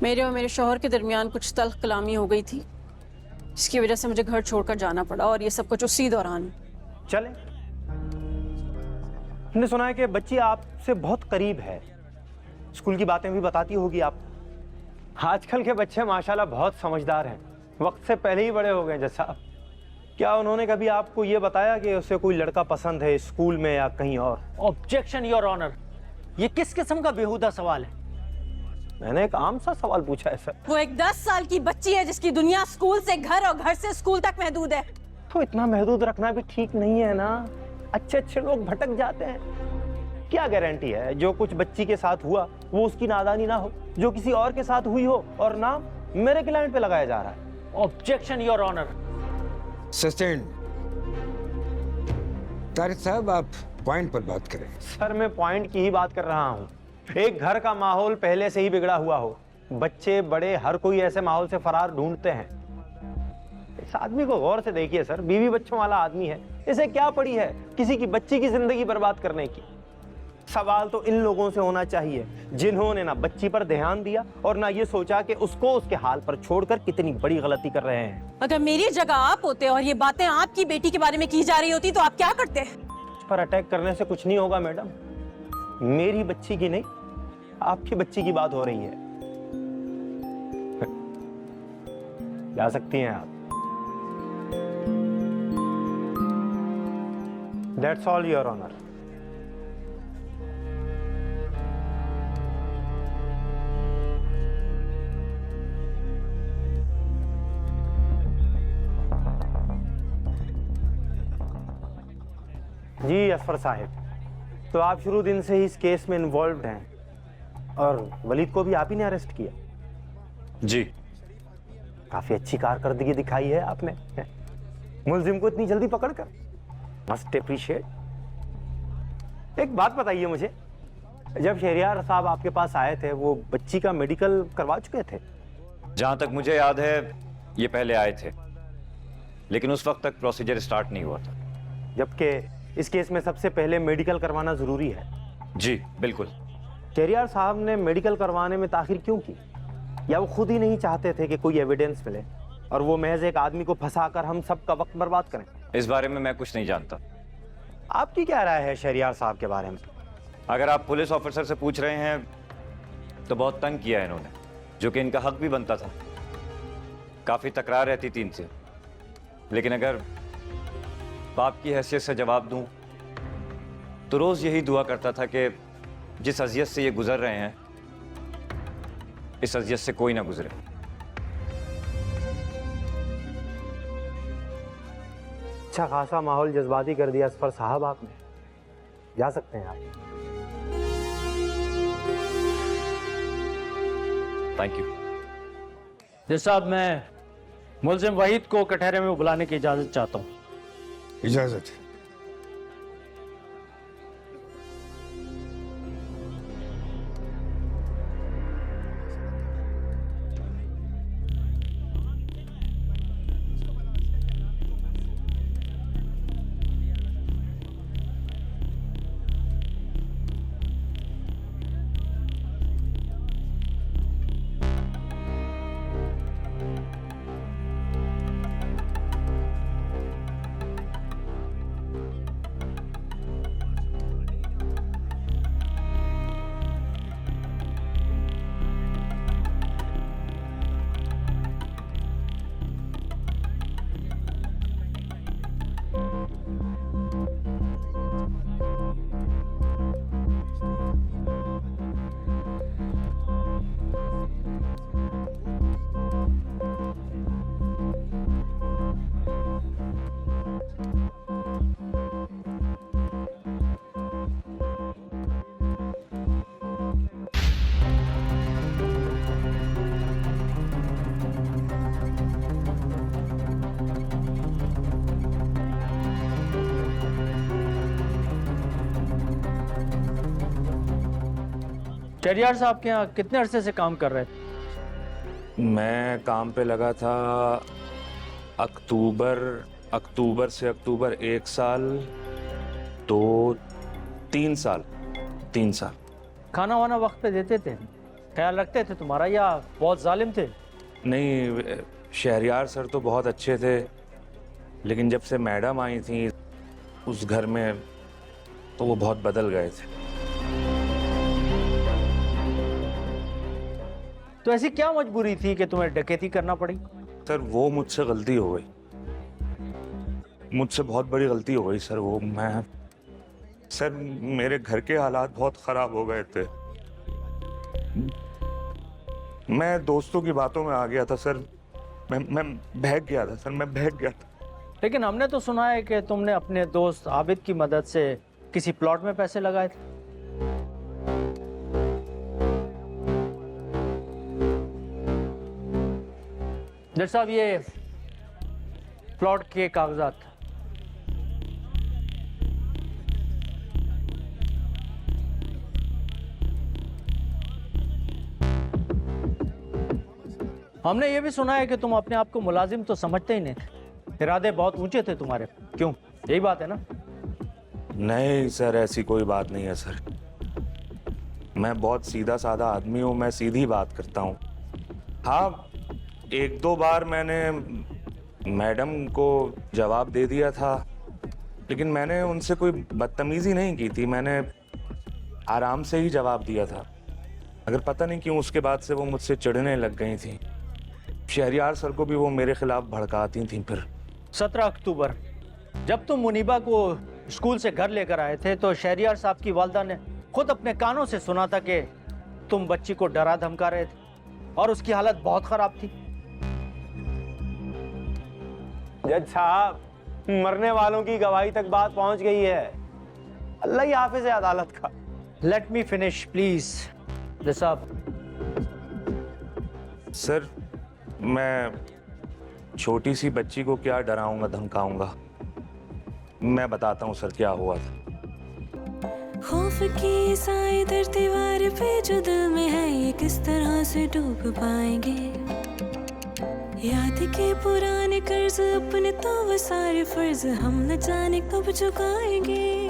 मेरे और मेरे शौहर के दरमियान कुछ तल्ख कलामी हो गई थी, जिसकी वजह से मुझे घर छोड़कर जाना पड़ा, और ये सब कुछ उसी दौरान। चले, हमने सुना है कि बच्ची आपसे बहुत करीब है, स्कूल की बातें भी बताती होगी आप। आजकल के बच्चे माशाल्लाह बहुत समझदार हैं, वक्त से पहले ही बड़े हो गए जैसा। क्या उन्होंने कभी आपको ये बताया कि उसे कोई लड़का पसंद है स्कूल में या कहीं और? ऑब्जेक्शन योर ऑनर, ये किस किस्म का बेहुदा सवाल है? मैंने एक आम सा सवाल पूछा है सर। वो एक 10 साल की बच्ची है जिसकी दुनिया स्कूल से घर और घर से स्कूल तक महदूद है। तो इतना महदूद रखना भी ठीक नहीं है ना, अच्छे अच्छे लोग भटक जाते हैं। क्या गारंटी है जो कुछ बच्ची के साथ हुआ वो उसकी नादानी ना हो, जो किसी और के साथ हुई हो और नाम मेरे क्लाइंट पे लगाया जा रहा है। Objection your honour. Sustained. Tariq sahab, आप पॉइंट पर बात करें। सर मैं पॉइंट की ही बात कर रहा हूँ। एक घर का माहौल पहले से ही बिगड़ा हुआ हो, बच्चे बड़े हर कोई ऐसे माहौल से फरार ढूंढते हैं। इस आदमी को गौर से देखिए सर, बीवी बच्चों वाला आदमी है, इसे क्या पड़ी है किसी की बच्ची की जिंदगी बर्बाद करने की। सवाल तो इन लोगों से होना चाहिए जिन्होंने ना बच्ची पर ध्यान दिया और ना ये सोचा कि उसको उसके हाल पर छोड़कर कितनी बड़ी गलती कर रहे हैं। अगर मेरी जगह आप होते और ये बातें आपकी बेटी के बारे में की जा रही होती तो आप क्या करते? उस पर अटैक करने से कुछ नहीं होगा मैडम, मेरी बच्ची की नहीं आपकी बच्ची की बात हो रही है। जा सकती हैं आप। That's all your honor. जी असफर साहिब, तो आप शुरू दिन से ही इस केस में इन्वॉल्व्ड हैं और वलीद को भी आप ही ने अरेस्ट किया? जी। काफी अच्छी कारकर्दगी दिखाई है आपने, मुलजिम को इतनी जल्दी पकड़कर। Must appreciate. एक बात बताइए मुझे, जब शहरियार साहब आपके पास आए थे वो बच्ची का मेडिकल करवा चुके थे? जहां तक मुझे याद है ये पहले आए थे, लेकिन उस वक्त तक प्रोसीजर स्टार्ट नहीं हुआ था। जबकि इस केस में सबसे पहले मेडिकल करवाना जरूरी है। जी बिल्कुल। शहरियार साहब ने मेडिकल करवाने में ताखिर क्यों की? या वो खुद ही नहीं चाहते थे कि कोई एविडेंस मिले और वो महज एक आदमी को फंसाकर हम सबका वक्त बर्बाद करें? इस बारे में मैं कुछ नहीं जानता। आपकी क्या राय है शहरियार साहब के बारे में? अगर आप पुलिस ऑफिसर से पूछ रहे हैं तो बहुत तंग किया है इन्होंने, जो कि इनका हक भी बनता था। काफी तकरार रहती थी इनसे, लेकिन अगर बाप की हैसियत से जवाब दूं तो रोज यही दुआ करता था कि जिस अजियत से ये गुजर रहे हैं इस अजियत से कोई ना गुजरे। अच्छा खासा माहौल जज्बाती कर दिया असफर साहब आपने। जा सकते हैं आप। Thank you. जी साहब, मैं मुलजिम वहीद को कटहरे में बुलाने की इजाजत चाहता हूँ। इजाजत है। शहरियार साहब के यहाँ कितने अरसे से काम कर रहे थे? मैं काम पे लगा था अक्टूबर से अक्टूबर 1 साल, तो 3 साल। खाना वाना वक्त पे देते थे? ख्याल रखते थे तुम्हारा या बहुत जालिम थे? नहीं, शहरियार सर तो बहुत अच्छे थे, लेकिन जब से मैडम आई थी उस घर में तो वो बहुत बदल गए थे। तो ऐसी क्या मजबूरी थी कि तुम्हें डकैती करना पड़ी? सर वो मुझसे गलती हो गई, मुझसे बहुत बड़ी गलती हो गई सर। वो सर मेरे घर के हालात बहुत खराब हो गए थे, मैं दोस्तों की बातों में आ गया था सर। मैं बहक गया था सर, मैं बहक गया था। लेकिन हमने तो सुना है कि तुमने अपने दोस्त आबिद की मदद से किसी प्लॉट में पैसे लगाए थे। जज साहब, ये प्लॉट के कागजात। हमने ये भी सुना है कि तुम अपने आप को मुलाजिम तो समझते ही नहीं थे, इरादे बहुत ऊंचे थे तुम्हारे। क्यों, यही बात है ना? नहीं सर, ऐसी कोई बात नहीं है सर। मैं बहुत सीधा साधा आदमी हूँ, मैं सीधी बात करता हूँ। हाँ, एक दो बार मैंने मैडम को जवाब दे दिया था, लेकिन मैंने उनसे कोई बदतमीजी नहीं की थी, मैंने आराम से ही जवाब दिया था। अगर पता नहीं क्यों उसके बाद से वो मुझसे चिढ़ने लग गई थी। शहरियार सर को भी वो मेरे खिलाफ भड़काती थी। फिर 17 अक्टूबर जब तुम मुनीबा को स्कूल से घर लेकर आए थे तो शहरियार साहब की वालदा ने खुद अपने कानों से सुना था कि तुम बच्ची को डरा धमका रहे थे और उसकी हालत बहुत खराब थी। जज साहब, मरने वालों की गवाही तक बात पहुंच गई है। अल्लाह ही हाफिज है अदालत का। Let me finish please. जज साहब, सर मैं छोटी सी बच्ची को क्या डराऊंगा धमकाऊंगा, मैं बताता हूँ सर क्या हुआ था। खौफ की साए दर दीवार पे जो दिल में है ये किस तरह से डूब पाएंगे। याद के पुराने कर्ज अपने तो वो सारे फर्ज हम न जाने कब चुकाएंगे।